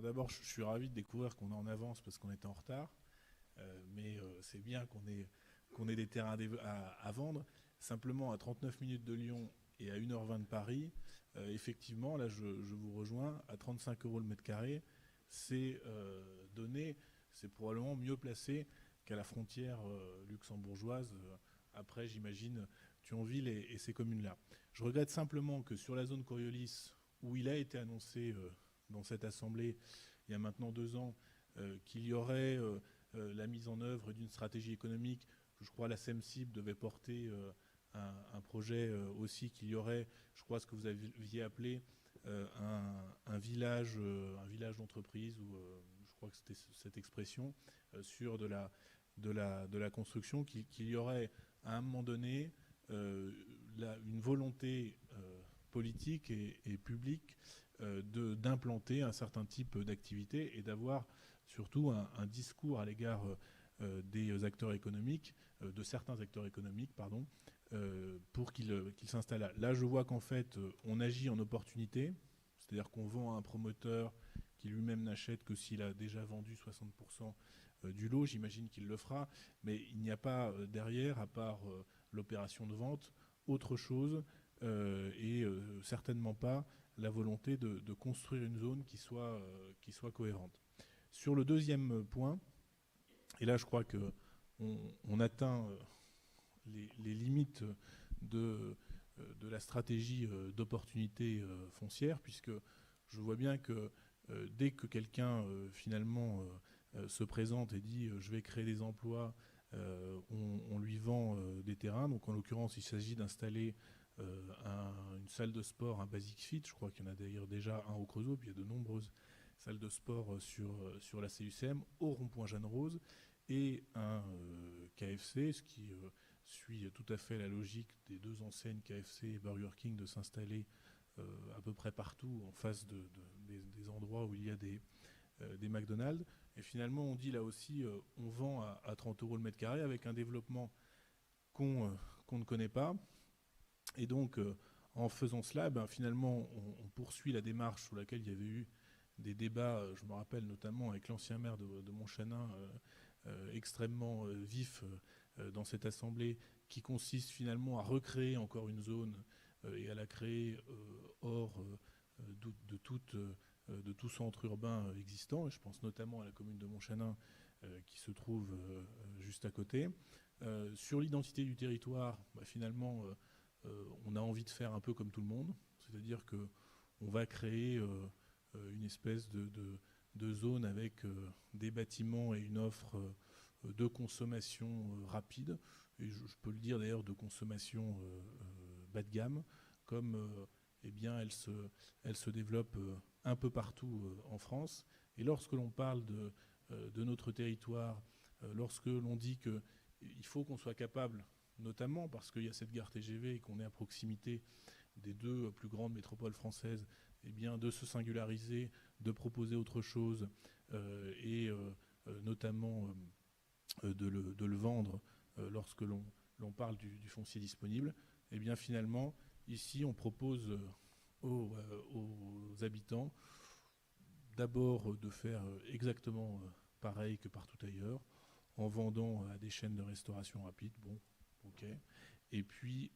d'abord, je suis ravi de découvrir qu'on est en avance parce qu'on était en retard. Mais c'est bien qu'on ait des terrains à vendre. Simplement, à 39 minutes de Lyon et à 1h20 de Paris, effectivement, là, je vous rejoins, à 35 euros le mètre carré, c'est donné, c'est probablement mieux placé qu'à la frontière luxembourgeoise. Après, j'imagine, Thionville et ces communes-là. Je regrette simplement que sur la zone Coriolis, où il a été annoncé dans cette assemblée il y a maintenant 2 ans, qu'il y aurait la mise en œuvre d'une stratégie économique. Je crois la SEMSIB devait porter un projet aussi qu'il y aurait, je crois ce que vous aviez appelé un village d'entreprise, ou je crois que c'était cette expression, sur de la construction, qu'il y aurait à un moment donné une volonté politique et publique d'implanter un certain type d'activité et d'avoir surtout un discours à l'égard des acteurs économiques, de certains acteurs économiques, pardon, pour qu'ils s'installent là. Là, je vois qu'en fait, on agit en opportunité, c'est-à-dire qu'on vend à un promoteur qui lui-même n'achète que s'il a déjà vendu 60% du lot. J'imagine qu'il le fera, mais il n'y a pas derrière, à part l'opération de vente, autre chose, et certainement pas la volonté de construire une zone qui soit cohérente. Sur le deuxième point, et là je crois qu'on atteint les limites de la stratégie d'opportunité foncière, puisque je vois bien que dès que quelqu'un finalement se présente et dit je vais créer des emplois, on lui vend des terrains. Donc en l'occurrence, il s'agit d'installer une salle de sport, un Basic Fit. Je crois qu'il y en a d'ailleurs déjà un au Creusot, puis il y a de nombreuses salles de sport sur la CUCM, au rond-point Jeanne Rose, et un KFC, ce qui suit tout à fait la logique des deux enseignes KFC et Burger King de s'installer à peu près partout en face des endroits où il y a des McDonald's. Et finalement, on dit là aussi, on vend à 30 euros le mètre carré avec un développement qu'on ne connaît pas. Et donc, en faisant cela, ben, finalement, on poursuit la démarche sur laquelle il y avait eu des débats, je me rappelle notamment avec l'ancien maire de Montchanin, extrêmement vif dans cette assemblée, qui consiste finalement à recréer encore une zone et à la créer hors de tout centre urbain existant. Et je pense notamment à la commune de Montchanin qui se trouve juste à côté. Sur l'identité du territoire, bah, finalement, on a envie de faire un peu comme tout le monde, c'est-à-dire qu'on va créer une espèce de zone avec des bâtiments et une offre de consommation rapide, et je peux le dire d'ailleurs de consommation bas de gamme, comme eh bien, elle se développe un peu partout en France. Et lorsque l'on parle de notre territoire, lorsque l'on dit qu'il faut qu'on soit capable, notamment parce qu'il y a cette gare TGV et qu'on est à proximité des deux plus grandes métropoles françaises, eh bien, de se singulariser, de proposer autre chose, et notamment de le vendre lorsque l'on parle du foncier disponible, eh bien finalement, ici, on propose aux habitants d'abord de faire exactement pareil que partout ailleurs, en vendant à des chaînes de restauration rapide. Bon, ok. Et puis,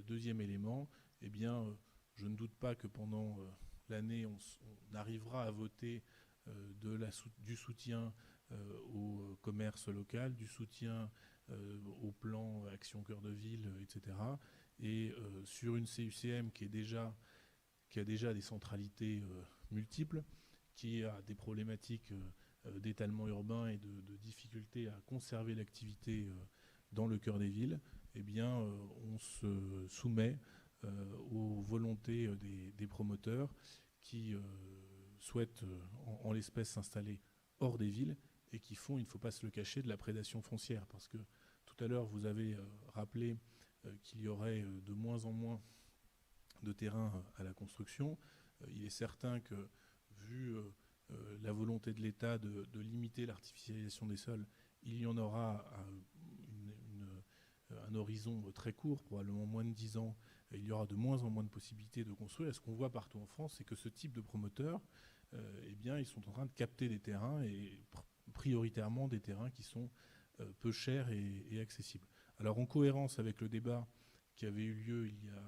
deuxième élément, eh bien, je ne doute pas que pendant l'année, on arrivera à voter du soutien au commerce local, du soutien au plan Action Cœur de Ville, etc. Et sur une CUCM qui a déjà des centralités multiples, qui a des problématiques d'étalement urbain et de difficulté à conserver l'activité dans le cœur des villes, eh bien, on se soumet aux volontés des promoteurs qui souhaitent, en l'espèce, s'installer hors des villes et qui font, il ne faut pas se le cacher, de la prédation foncière. Parce que tout à l'heure, vous avez rappelé qu'il y aurait de moins en moins de terrain à la construction. Il est certain que, vu la volonté de l'État de limiter l'artificialisation des sols, il y en aura un horizon très court, probablement moins de 10 ans, il y aura de moins en moins de possibilités de construire. Et ce qu'on voit partout en France, c'est que ce type de promoteur eh bien, ils sont en train de capter des terrains, et prioritairement des terrains qui sont peu chers et accessibles. Alors, en cohérence avec le débat qui avait eu lieu il y a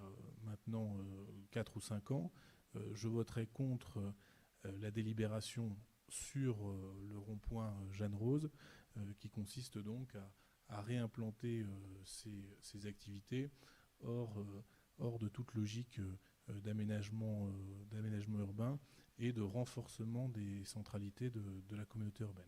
maintenant 4 ou 5 ans, je voterai contre la délibération sur le rond-point Jeanne Rose, qui consiste donc à réimplanter ces activités hors de toute logique d'aménagement urbain et de renforcement des centralités de la communauté urbaine.